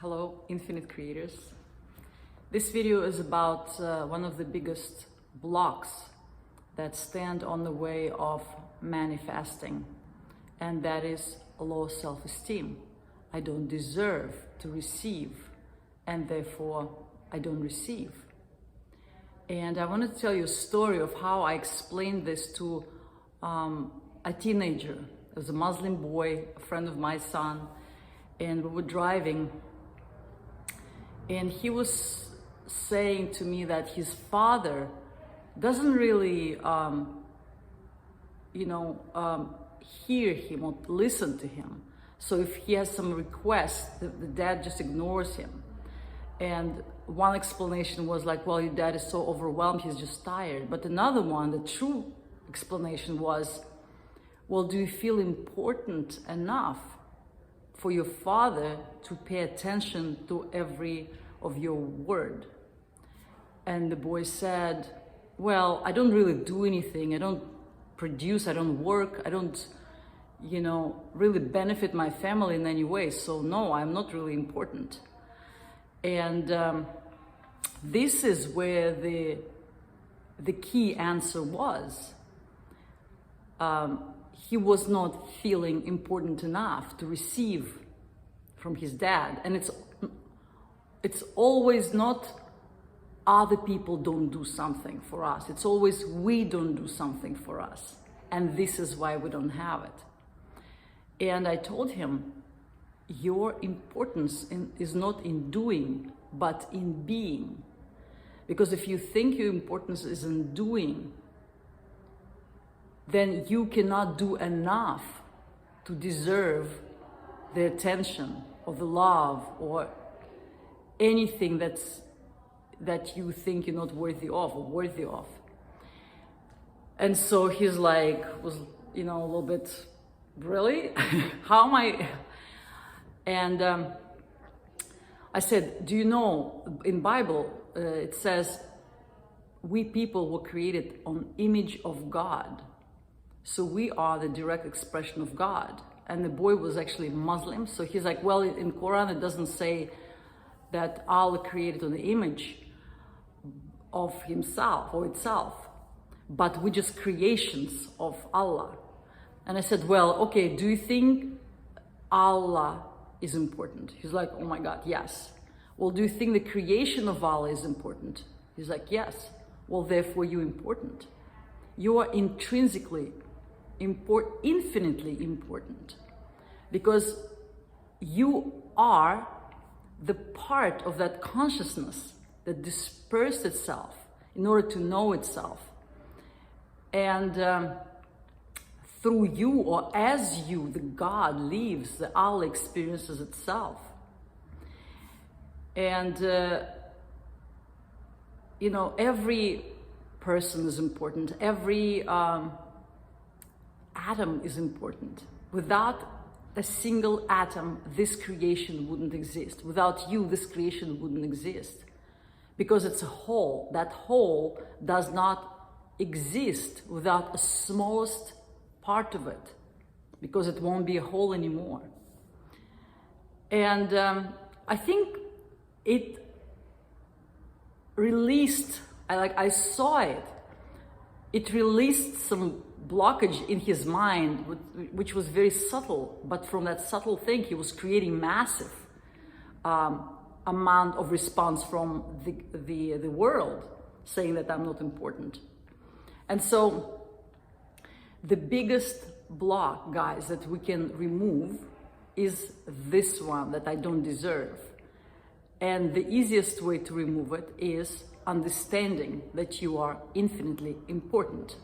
Hello, Infinite Creators. This video is about one of the biggest blocks that stand on the way of manifesting, and that is low self-esteem. I don't deserve to receive, and therefore I don't receive. And I want to tell you a story of how I explained this to a teenager. It was a Muslim boy, a friend of my son, and we were driving, and he was saying to me that his father doesn't really, hear him or listen to him. So if he has some request, the dad just ignores him. And one explanation was like, well, your dad is so overwhelmed, he's just tired. But another one, the true explanation was, well, do you feel important enough for your father to pay attention to every of your word? And the boy said, well, I don't really do anything. I don't produce, I don't work, I don't, really benefit my family in any way. So no, I'm not really important. And this is where the key answer was. He was not feeling important enough to receive from his dad. And it's always not other people don't do something for us. It's always we don't do something for us. And this is why we don't have it. And I told him, your importance is not in doing, but in being. Because if you think your importance is in doing, then you cannot do enough to deserve the attention or the love or anything that you think you're not worthy of or worthy of. And so he's like, was, a little bit, really? How am I? And I said, do you know, in Bible, it says, we people were created on image of God. So we are the direct expression of God. And the boy was actually Muslim. So he's like, well, in Quran, it doesn't say that Allah created on the image of himself or itself, but we're just creations of Allah. And I said, well, okay, do you think Allah is important? He's like, oh my God, yes. Well, do you think the creation of Allah is important? He's like, yes. Well, therefore you're important. You are intrinsically infinitely important, because you are the part of that consciousness that dispersed itself in order to know itself. And through you, or as you, the God lives, the Allah experiences itself. And, every person is important. Every atom is important. Without a single atom, this creation wouldn't exist. Without you, this creation wouldn't exist. Because it's a whole. That whole does not exist without a smallest part of it, because it won't be a whole anymore. And I think it released, I saw it. It released some blockage in his mind, which was very subtle, but from that subtle thing, he was creating massive amount of response from the world, saying that I'm not important. And so the biggest block, guys, that we can remove is this one, that I don't deserve. And the easiest way to remove it is understanding that you are infinitely important.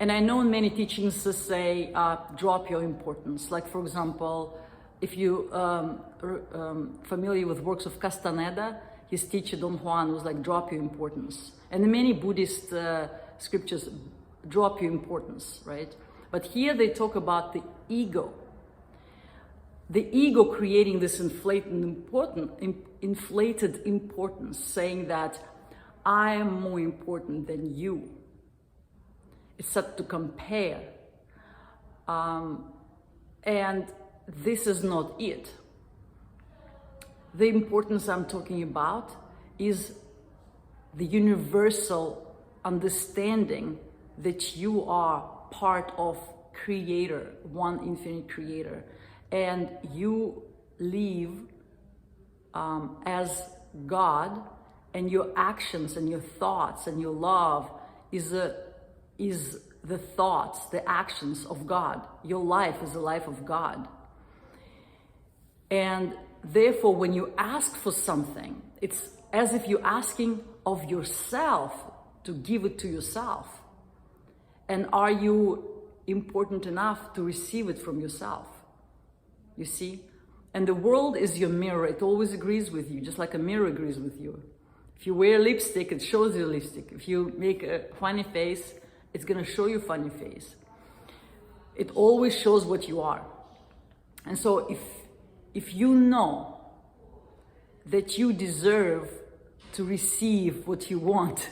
And I know in many teachings to say, drop your importance. Like, for example, if you familiar with works of Castaneda, his teacher Don Juan was like, drop your importance. And in many Buddhist scriptures, drop your importance, right? But here they talk about the ego. The ego creating this inflated importance, saying that I am more important than you. It's set to compare. And this is not it. the importance I'm talking about is the universal understanding that you are part of Creator, one infinite Creator, and you live as God, and your actions and your thoughts and your love is the thoughts, the actions of God. Your life is the life of God. And therefore, when you ask for something, it's as if you're asking of yourself to give it to yourself. And are you important enough to receive it from yourself? You see? And the world is your mirror. It always agrees with you, just like a mirror agrees with you. If you wear lipstick, it shows you lipstick. If you make a funny face, it's going to show you funny face. It always shows what you are. And so if you know that you deserve to receive what you want,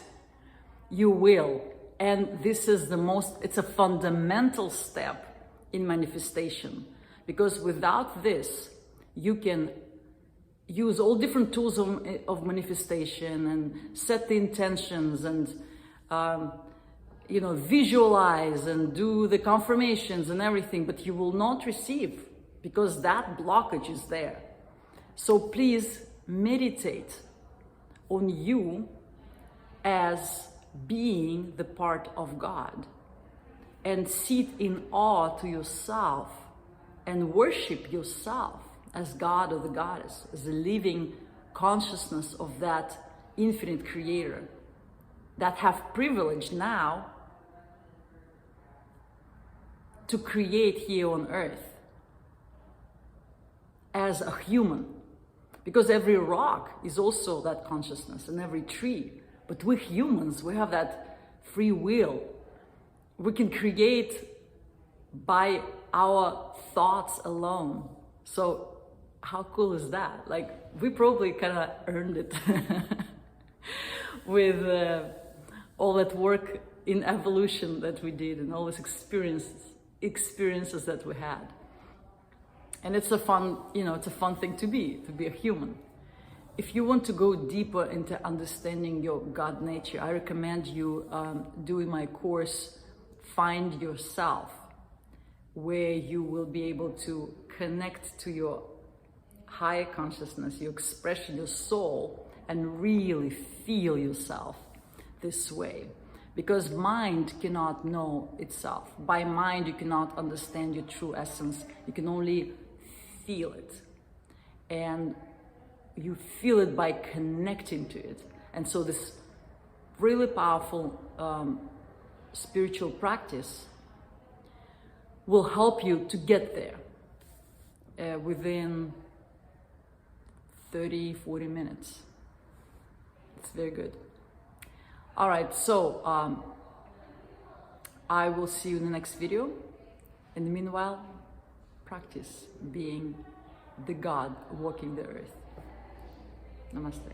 you will. And this is it's a fundamental step in manifestation. Because without this, you can use all different tools of manifestation and set the intentions and, visualize and do the confirmations and everything, but you will not receive because that blockage is there. So please meditate on you as being the part of God and sit in awe to yourself and worship yourself as God or the Goddess, as a living consciousness of that infinite Creator that have privilege now to create here on earth as a human. Because every rock is also that consciousness, and every tree. But we humans, we have that free will. We can create by our thoughts alone. So how cool is that? Like, we probably kind of earned it with all that work in evolution that we did and all these experiences that we had. And it's a fun, it's a fun thing to be a human. If you want to go deeper into understanding your God nature, I recommend you doing my course, Find Yourself, where you will be able to connect to your higher consciousness, your expression, your soul, and really feel yourself this way. Because mind cannot know itself. By mind, you cannot understand your true essence. You can only feel it. And you feel it by connecting to it. And so this really powerful spiritual practice will help you to get there within 30-40 minutes. It's very good. All right, so I will see you in the next video. In the meanwhile, practice being the God walking the earth. Namaste.